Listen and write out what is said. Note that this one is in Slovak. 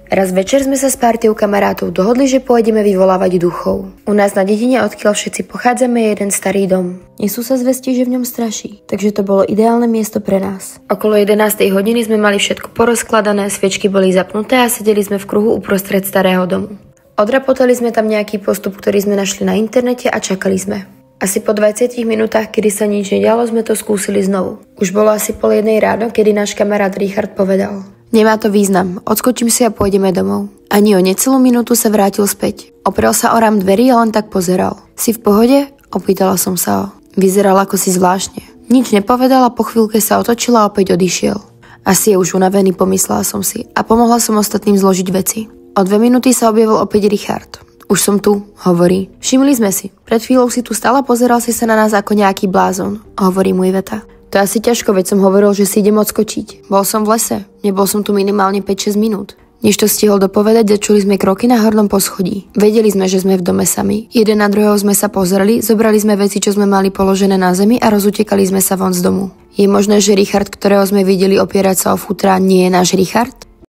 Raz večer sme sa s partiou kamarátov dohodli, že pôjdeme vyvolávať duchov. U nás na dedine, odkiaľ všetci pochádzame, je jeden starý dom. Nesú sa zvesti, že v ňom straší, takže to bolo ideálne miesto pre nás. Okolo 11. hodiny sme mali všetko porozkladané, sviečky boli zapnuté a sedeli sme v kruhu uprostred starého domu. Odrapotali sme tam nejaký postup, ktorý sme našli na internete a čakali sme. Asi po 20 minútach, kedy sa nič nedialo, sme to skúsili znovu. Už bolo asi 12:30 ráno, kedy náš kamarát Richard povedal: "Nemá to význam, odskočím si a pôjdeme domov." Ani o necelú minútu sa vrátil späť. Oprel sa o rám dverí a len tak pozeral. "Si v pohode?" Opýtala som sa ho. Vyzeral ako si zvláštne. Nič nepovedal a po chvíľke sa otočil a opäť odišiel. Asi je už unavený, pomyslela som si a pomohla som ostatným zložiť veci. O 2 minúty sa objavil opäť Richard. "Už som tu," hovorí. "Všimli sme si. Pred chvíľou si tu stál a pozeral si sa na nás ako nejaký blázon," hovorí mu Iveta. "To je asi ťažko, veď som hovoril, že si idem odskočiť. Bol som v lese. Nebol som tu minimálne 5-6 minút." Než to stihol dopovedať, začuli sme kroky na hornom poschodí. Vedeli sme, že sme v dome sami. Jeden na druhého sme sa pozreli, zobrali sme veci, čo sme mali položené na zemi a rozutekali sme sa von z domu. Je možné, že Richard, ktorého sme videli opierať sa o futra, nie je náš Richard?